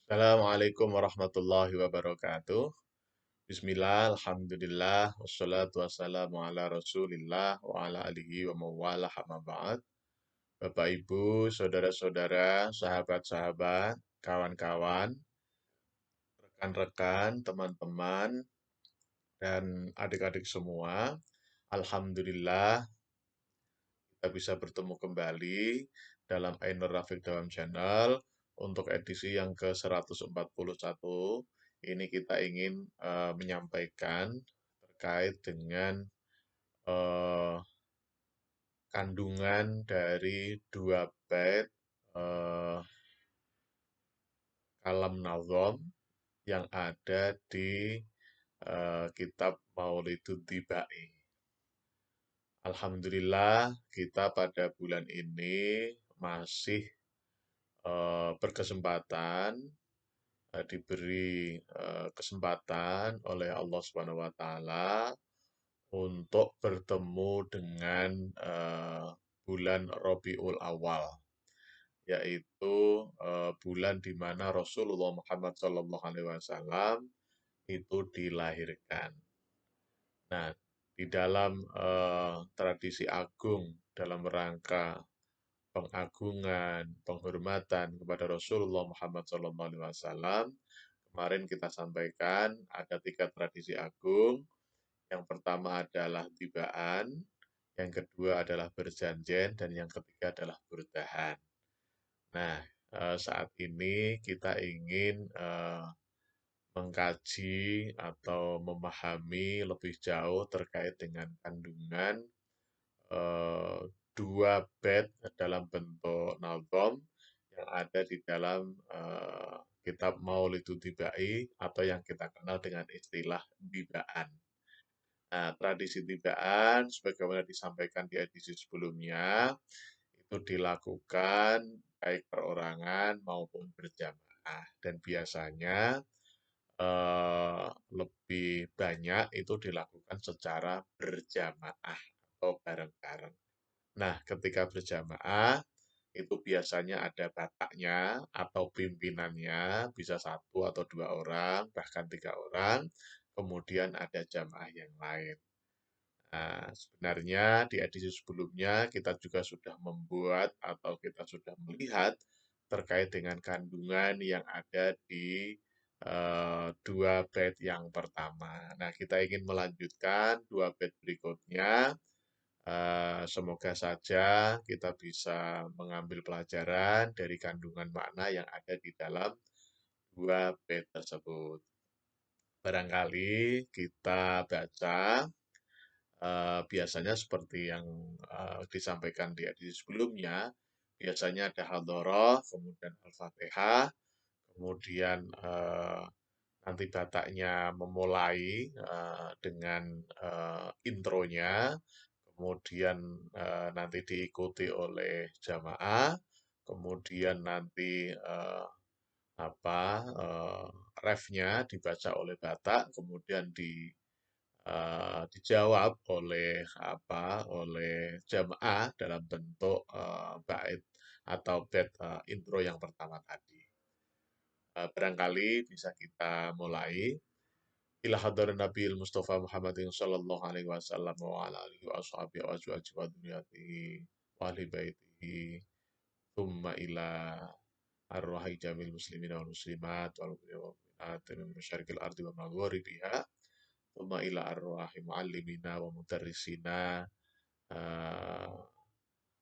Assalamualaikum warahmatullahi wabarakatuh. Bismillah, alhamdulillah, wassalatu wassalamu ala rasulillah wa ala alihi wa mawalah amma ba'd. Bapak Ibu, saudara-saudara, sahabat-sahabat, kawan-kawan, rekan-rekan, teman-teman, dan adik-adik semua. Alhamdulillah, kita bisa bertemu kembali dalam Ainur Rafiq Dawam Channel untuk edisi yang ke-141. Ini kita ingin menyampaikan terkait dengan eh, kandungan dari dua bait eh, kalam nazom yang ada di kitab Maulidud Tibai. Alhamdulillah kita pada bulan ini masih berkesempatan diberi kesempatan oleh Allah Subhanahu wa taala untuk bertemu dengan bulan Rabiul Awal, yaitu bulan di mana Rasulullah Muhammad SAW itu dilahirkan. Nah, di dalam tradisi agung dalam rangka pengagungan, penghormatan kepada Rasulullah Muhammad SAW, kemarin kita sampaikan ada tiga tradisi agung. Yang pertama adalah tibaan, yang kedua adalah berjanjian, dan yang ketiga adalah bertahan. Nah, saat ini kita ingin mengkaji atau memahami lebih jauh terkait dengan kandungan eh, dua bed dalam bentuk nalbom yang ada di dalam kitab Maulidut Tibai atau yang kita kenal dengan istilah tibaan. Nah, tradisi tibaan sebagaimana disampaikan di edisi sebelumnya itu dilakukan baik perorangan maupun berjamaah dan biasanya lebih banyak itu dilakukan secara berjamaah atau bareng-bareng. Nah, ketika berjamaah, itu biasanya ada bataknya atau pimpinannya, bisa satu atau dua orang, bahkan tiga orang, kemudian ada jamaah yang lain. Nah, sebenarnya di edisi sebelumnya kita juga sudah membuat atau kita sudah melihat terkait dengan kandungan yang ada di dua bait yang pertama. Nah, kita ingin melanjutkan dua bait berikutnya. Semoga saja kita bisa mengambil pelajaran dari kandungan makna yang ada di dalam dua bait tersebut. Barangkali kita baca biasanya seperti yang disampaikan di edisi sebelumnya, biasanya ada hadoroh, kemudian al-fatihah, kemudian nanti bataknya memulai dengan intronya, kemudian nanti diikuti oleh jamaah, kemudian nanti apa refnya dibaca oleh Batak, kemudian dijawab oleh oleh jamaah dalam bentuk bait atau bait intro yang pertama tadi. Barangkali bisa kita mulai. Ila hadar Nabi Mustafa Muhammadin sallallahu alaihi wasallam wa ala alihi wa ashabihi wa azwajihi wa dzurriyyatihi wa ahli baitihi thumma ila arwahi jamil muslimin wal muslimat wal mu'minat min masyariqil ardi wa magharibiha thumma ila arwahi muallimina wa mudarrisina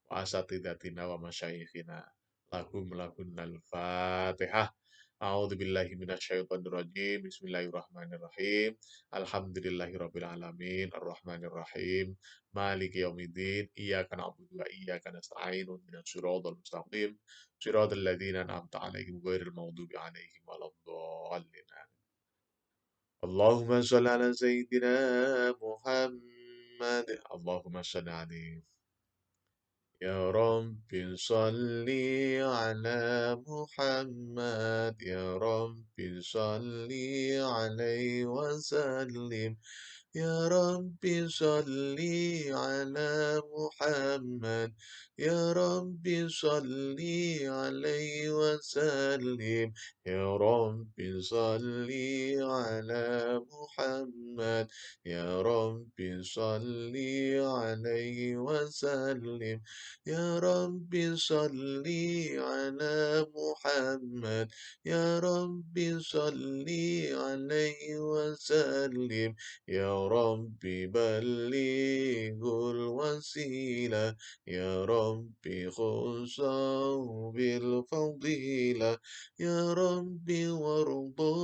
wa asatidatina wa masyayikhina lahum lahunnal fatihah. A'udzu billahi minasyaitonir rajim. Bismillahirrahmanirrahim. Alhamdulillahirabbil alamin. Arrahmanir rahim. Maliki yaumiddin. Iyyaka na'budu wa iyyaka nasta'in. Ihdinas siratal mustaqim. Siratal ladzina an'amta 'alaihim ghairil maghdubi 'alaihim waladdallin. Allahumma shalli ala sayyidina Muhammad. Allahumma shalli alaihi. Ya Rabbi salli ala Muhammad. Ya Rabbi salli alaihi wa sallim. Ya Rabbi salli ala Muhammad. Ya Rabbi salli alaihi wasallim. Ya Rabbi salli ala Muhammad. Ya Rabbi salli alaihi wasallim. Ya Rabbi salli ala Muhammad. Ya Rabbi salli alaihi wasallim. Ya Rabbi ballighul wasilah. Ya Rabbi khusahu bil fadilah. Ya Rabbi warda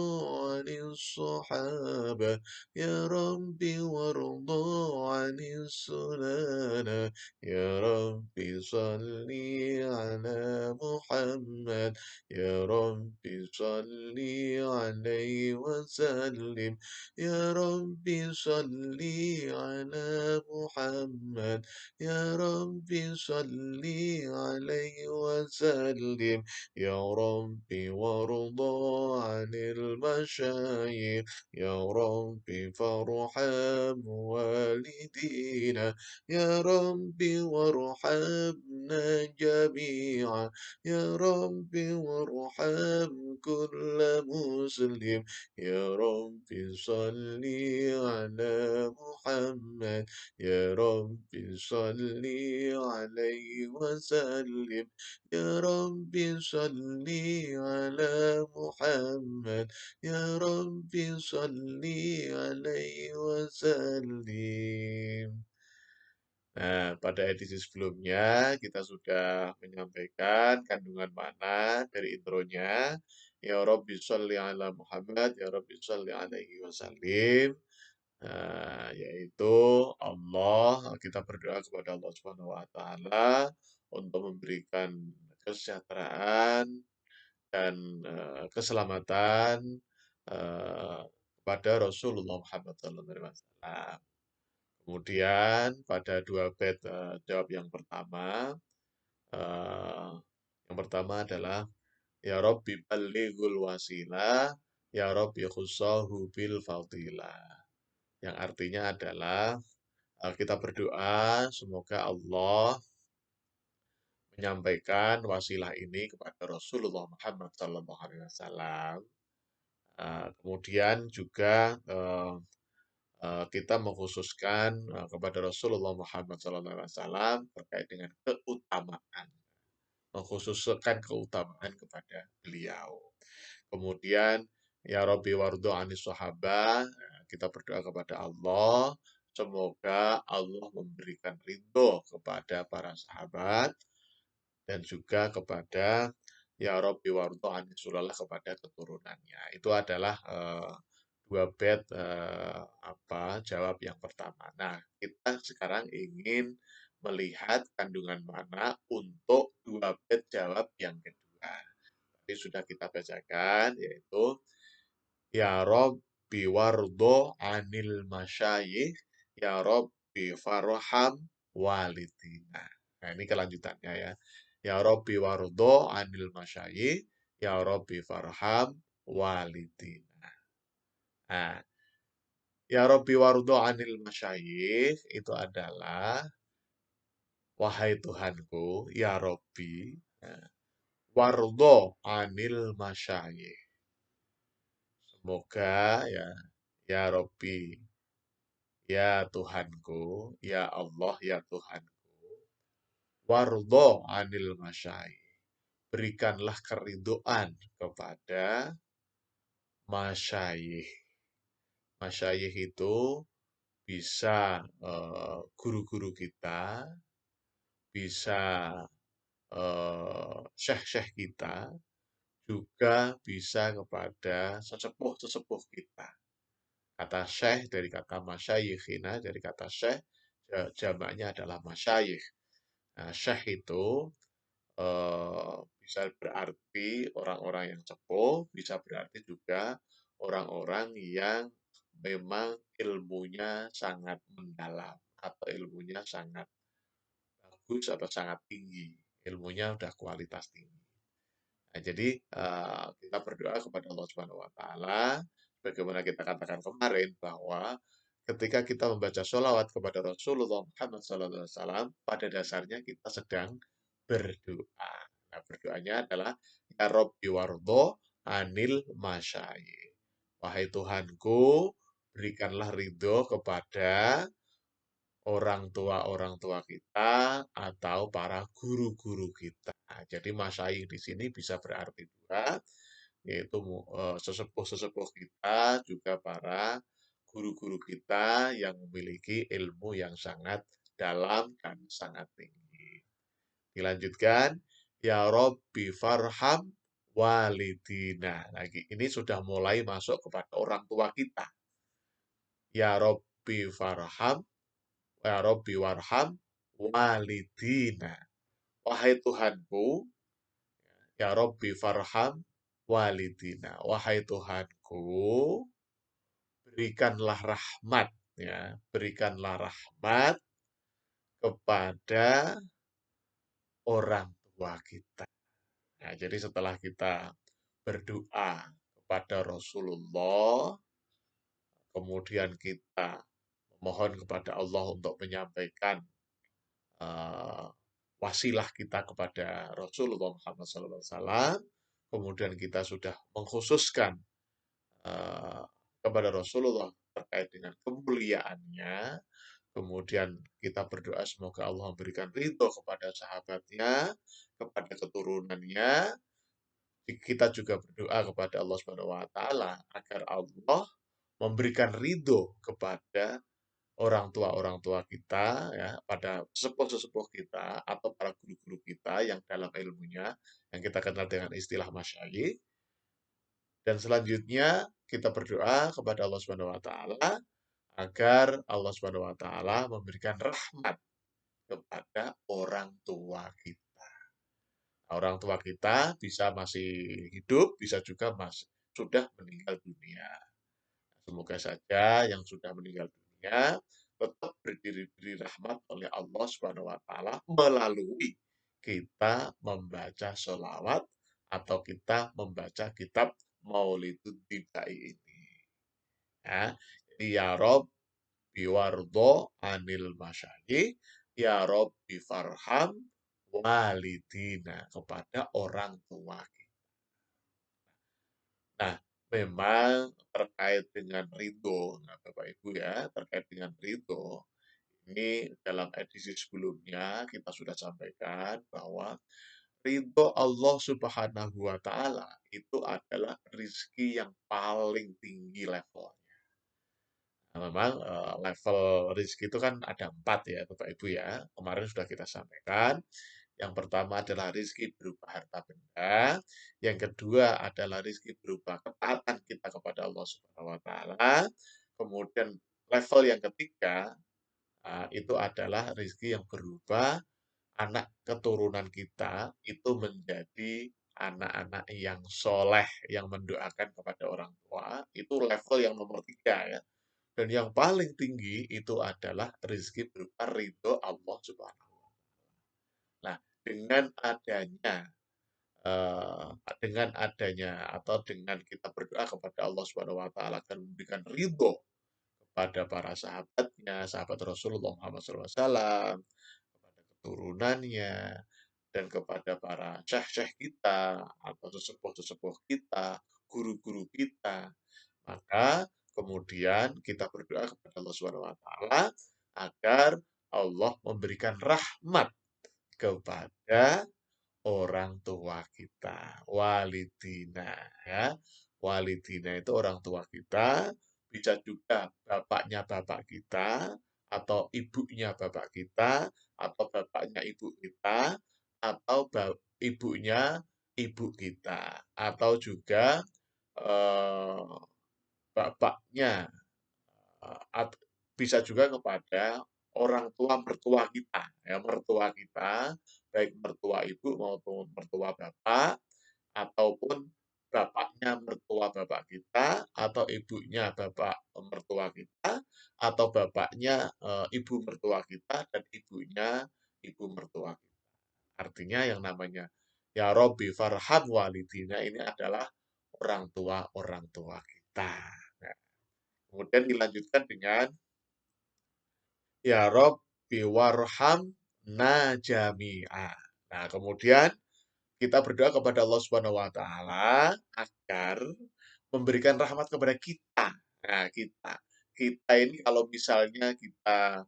'anis sahabah. Ya Rabbi warda 'anis sunana. Ya Rabbi salli ala Muhammad. Ya Rabbi salli alaihi wasallim. Ya Rabbi salli ala Muhammad. Ya Rabbi salli alaihi wasallim. Ya Rabbi warda 'anil masyayikh. Ya Rabbi farham walidina. Ya Rabbi warhamna jami'a. Ya Rabbi warham kulla muslim. Ya Rabbi salli ala Muhammad. Ya Rabbi salli alaihi wasallim. Ya Rabbi salli ala Muhammad. Ya Rabbi salli alaihi wasallim. Nah, pada edisi sebelumnya kita sudah menyampaikan kandungan makna dari intronya. Ya Rabbi sholli ala Muhammad, ya Rabbi sholli alaihi wasallim. Nah, yaitu Allah, kita berdoa kepada Allah Subhanahu wa taala untuk memberikan kesejahteraan dan keselamatan eh, kepada Rasulullah Muhammad SAW. Kemudian pada dua bait jawab eh, yang pertama adalah Ya Rabbi ballighul wasilah, Ya Rabbi khussahu bil fadilah. Yang artinya adalah kita berdoa semoga Allah menyampaikan wasilah ini kepada Rasulullah Muhammad SAW. Kemudian juga kita mengkhususkan kepada Rasulullah Muhammad SAW terkait dengan keutamaan, mengkhususkan keutamaan kepada beliau. Kemudian, Ya Rabbi wardo anis sahabah, kita berdoa kepada Allah, semoga Allah memberikan ridho kepada para sahabat, dan juga kepada Ya Rabbi wardo anis sulalah kepada keturunannya. Itu adalah dua bait jawab yang pertama. Nah, kita sekarang ingin melihat kandungan mana untuk dua bait jawab yang kedua. Tadi sudah kita bacakan, yaitu Ya Rabbi wardo anil masyayikh, Ya Rabbi farham walidina. Nah, ini kelanjutannya ya. Ya Rabbi wardo anil masyayikh, Ya Rabbi farham walidina. Nah, Ya Rabbi wardo anil masyayikh itu adalah wahai Tuhanku, ya Rabbi, nah, wardo anil masyayikh. Semoga ya Rabbi, ya Tuhanku, ya Allah, ya Tuhanku, wardo anil masyayikh. Berikanlah keridoan kepada masyayikh. Masyayikh itu bisa guru-guru kita, bisa syekh-syekh kita, juga bisa kepada sesepuh-sesepuh kita. Kata syekh dari kata masyayikhina, dari kata syekh, jamaknya adalah masyayikh. Nah, syekh itu bisa berarti orang-orang yang sepuh, bisa berarti juga orang-orang yang memang ilmunya sangat mendalam atau ilmunya sangat bagus atau sangat tinggi. Ilmunya udah kualitas tinggi. Nah, jadi kita berdoa kepada Allah Subhanahu wa taala sebagaimana kita katakan kemarin bahwa ketika kita membaca sholawat kepada Rasulullah Muhammad SAW, pada dasarnya kita sedang berdoa. Nah, berdoanya adalah, Ya Rabbi wardo anil masyayi. Wahai Tuhanku, berikanlah ridho kepada orang tua kita atau para guru-guru kita. Nah, jadi masyayikh di sini bisa berarti dua, yaitu sesepuh-sesepuh kita, juga para guru-guru kita yang memiliki ilmu yang sangat dalam dan sangat tinggi. Dilanjutkan, Ya Rabbi farham walidina. Lagi ini sudah mulai masuk kepada orang tua kita. Ya Rabbi farham, Ya Rabbi warham walidina. Wahai Tuhanku, Ya Rabbi farham walidina. Wahai Tuhanku, berikanlah rahmat, ya, berikanlah rahmat kepada orang tua kita. Nah, jadi setelah kita berdoa kepada Rasulullah, kemudian kita memohon kepada Allah untuk menyampaikan eh, wasilah kita kepada Rasulullah Muhammad SAW, kemudian kita sudah mengkhususkan eh, kepada Rasulullah terkait dengan kemuliaannya, kemudian kita berdoa semoga Allah memberikan ridho kepada sahabatnya, kepada keturunannya. Kita juga berdoa kepada Allah Subhanahu wa taala agar Allah memberikan ridho kepada orang tua kita, ya, pada sesepuh-sesepuh kita atau para guru-guru kita yang dalam ilmunya yang kita kenal dengan istilah masyayikh. Dan selanjutnya kita berdoa kepada Allah Subhanahu wa taala agar Allah Subhanahu wa taala memberikan rahmat kepada orang tua kita. Nah, orang tua kita bisa masih hidup, bisa juga sudah meninggal dunia. Semoga saja yang sudah meninggal dunia tetap diberi rahmat oleh Allah Subhanahu wa taala melalui kita membaca sholawat atau kita membaca kitab Maulidud Tibai ini. Ya, jadi ya Rob biwardo anil masyayikh, ya Rabbi farham walidina, kepada orang tua kita. Nah, memang terkait dengan ridho, nah Bapak Ibu ya, terkait dengan ridho, ini dalam edisi sebelumnya kita sudah sampaikan bahwa ridho Allah Subhanahu wa Ta'ala itu adalah rizki yang paling tinggi levelnya. Nah, memang level rizki itu kan ada 4 ya Bapak Ibu ya. Kemarin sudah kita sampaikan. Yang pertama adalah rizki berupa harta benda. Yang kedua adalah rizki berupa ketaatan kita kepada Allah Subhanahu wa taala. Kemudian level yang ketiga itu adalah rizki yang berupa anak keturunan kita itu menjadi anak-anak yang soleh, yang mendoakan kepada orang tua. Itu level yang nomor 3 ya. Dan yang paling tinggi itu adalah rezeki berupa ridho Allah Subhanahu wa taala. Nah, dengan adanya dengan adanya atau dengan kita berdoa kepada Allah Subhanahu wa taala akan memberikan ridho kepada para sahabatnya, sahabat Rasulullah Muhammad SAW, kepada keturunannya, dan kepada para syekh-syekh kita, atau sesepuh-sesepuh kita, guru-guru kita. Maka kemudian kita berdoa kepada Allah Subhanahu wa taala agar Allah memberikan rahmat kepada orang tua kita, walidina ya. Walidina itu orang tua kita, bisa juga bapaknya bapak kita, atau ibunya bapak kita, atau bapaknya ibu kita, atau ibunya ibu kita, atau juga eh, bapaknya bisa juga kepada orang tua mertua kita, ya mertua kita, baik mertua ibu maupun mertua bapak, ataupun bapaknya mertua bapak kita, atau ibunya bapak mertua kita, atau bapaknya ibu mertua kita, dan ibunya ibu mertua kita. Artinya yang namanya Ya Robbi farham walidina ini adalah orang tua kita. Nah, kemudian dilanjutkan dengan Ya Rabbi warhamna jami'a. Nah, kemudian kita berdoa kepada Allah Subhanahu wa taala agar memberikan rahmat kepada kita. Nah, kita. Kita ini kalau misalnya kita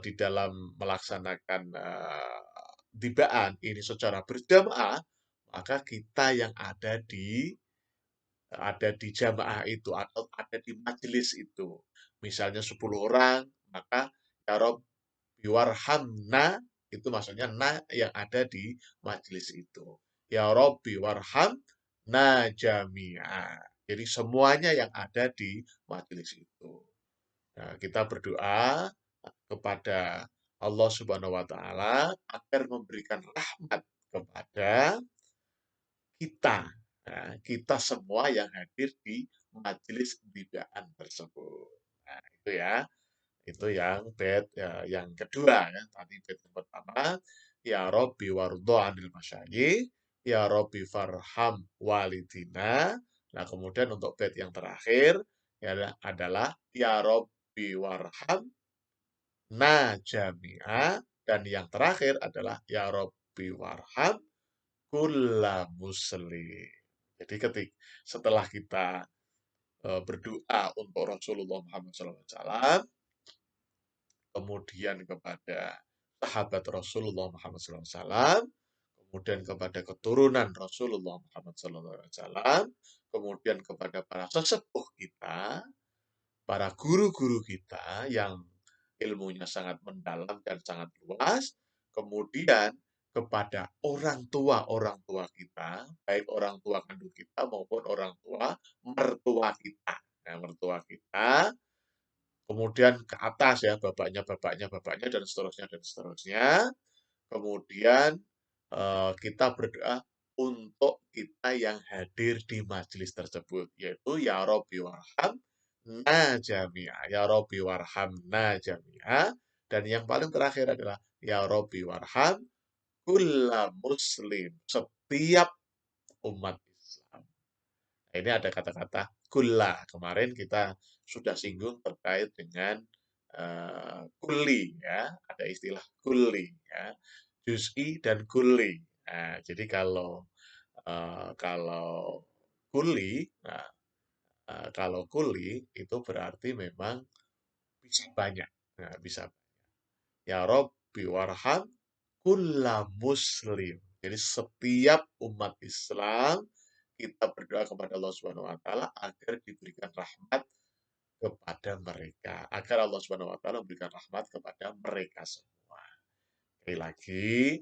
di dalam melaksanakan tibaan ini secara berjamaah, maka kita yang ada di jamaah itu atau ada di majelis itu. Misalnya 10 orang, maka ya Rabbi warhamna itu maksudnya na yang ada di majelis itu. Ya Rabbi warhamna jami'a. Jadi semuanya yang ada di majelis itu. Nah, kita berdoa kepada Allah Subhanahu wa taala agar memberikan rahmat kepada kita. Nah, kita semua yang hadir di majelis bidaan tersebut. Nah, itu ya. Itu yang bait ya, yang kedua ya. Tadi bait yang pertama, ya Robbi wardo anil masyayikh, ya Robbi farham walidina. Nah, kemudian untuk bait yang terakhir ya adalah ya Robbi warham na jami'a, dan yang terakhir adalah ya Robbi warham kulla muslim. Jadi setelah kita berdoa untuk Rasulullah Muhammad SAW, kemudian kepada sahabat Rasulullah Muhammad SAW, kemudian kepada keturunan Rasulullah Muhammad SAW, kemudian kepada para sesepuh kita, para guru-guru kita yang ilmunya sangat mendalam dan sangat luas, kemudian kepada orang tua kita, baik orang tua kandung kita maupun orang tua mertua kita. Nah, mertua kita, kemudian ke atas ya, bapaknya, dan seterusnya, dan seterusnya. Kemudian kita berdoa untuk kita yang hadir di majelis tersebut, yaitu ya Robbi warham na jami'a, ya Robbi warham na jami'a, dan yang paling terakhir adalah ya Robbi warham kulla muslim, setiap umat Islam. Nah, ini ada kata-kata kulla. Kemarin kita sudah singgung terkait dengan kulli ya, ada istilah kulli ya, juz'i dan kulli. Nah, jadi kalau kulli, nah, kalau kulli itu berarti memang bisa banyak. Nah, bisa. Ya Rabbi warham kulla muslim. Jadi setiap umat Islam kita berdoa kepada Allah Subhanahu wa taala agar diberikan rahmat kepada mereka, agar Allah Subhanahu wa taala memberikan rahmat kepada mereka semua. Sekali lagi,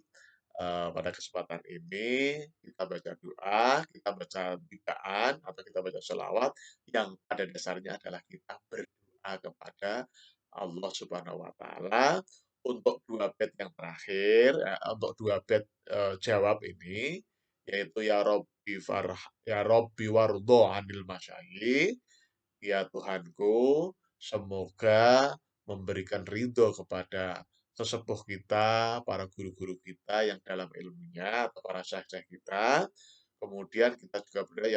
pada kesempatan ini kita baca doa, kita baca bacaan atau kita baca selawat yang pada dasarnya adalah kita berdoa kepada Allah Subhanahu wa taala untuk dua bait yang terakhir, untuk dua bait jawab ini, yaitu ya Robbi wardo anil masyayikh. Ya Tuhanku, semoga memberikan ridho kepada sesepuh kita, para guru-guru kita yang dalam ilmunya, atau para syekh-syekh kita. Kemudian kita juga berdoa,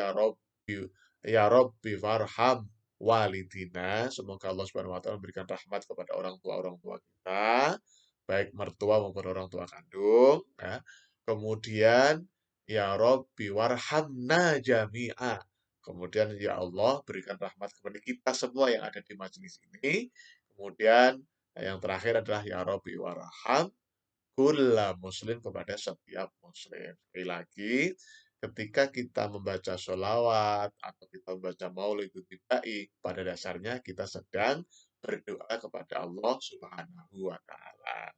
ya Rabbi farham walidina. Semoga Allah Subhanahu wa taala memberikan rahmat kepada orang tua kita, baik mertua maupun orang tua kandung. Ya. Kemudian, ya Rabbi warhamna jami'a. Kemudian ya Allah berikan rahmat kepada kita semua yang ada di majelis ini. Kemudian yang terakhir adalah ya Rabbi warham kulla muslim, kepada setiap muslim. Sekali lagi, ketika kita membaca sholawat atau kita membaca maulid tibai, pada dasarnya kita sedang berdoa kepada Allah Subhanahu wa taala.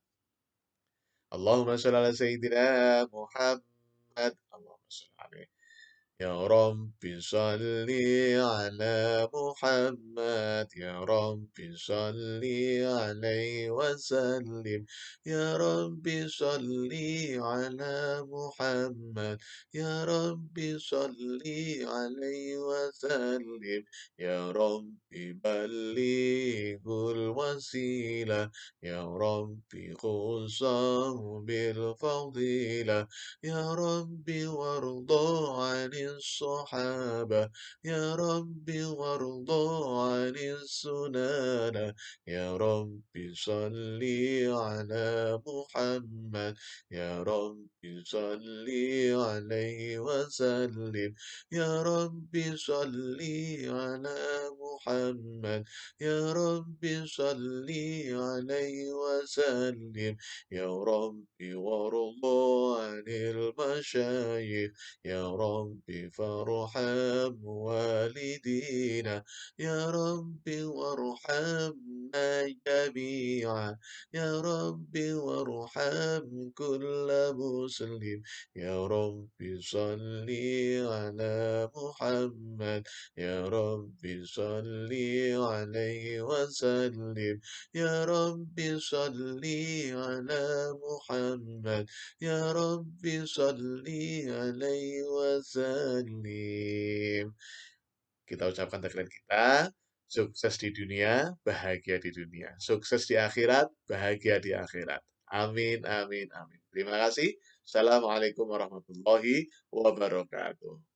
Allahumma shalli ala sayyidina Muhammad. Allahumma shalli alaihi. Ya Rabbi salli ala Muhammad, Ya Rabbi salli alaihi wasallim, Ya Rabbi salli ala Muhammad, Ya Rabbi salli alaihi wasallim, Ya Rabbi ballighul wasilah, Ya Rabbi khusahu bil fadilah, Ya Rabbi wardo الصحابة يا رب وارض عن السنن يا رب صل على محمد يا رب صل عليه وسلم يا رب صل على محمد يا رب صل عليه وسلم يا رب وارض عن المشايخ يا رب فارحم والدينا يا رب وارحمنا جميعا يا رب وارحم كل مسلم يا رب صل على محمد يا رب صل عليه وسلم يا رب صل على محمد يا رب صل عليه وسلم. Kita ucapkan tagline kita, sukses di dunia, bahagia di dunia. Sukses di akhirat, bahagia di akhirat. Amin, amin, amin. Terima kasih. Assalamualaikum warahmatullahi wabarakatuh.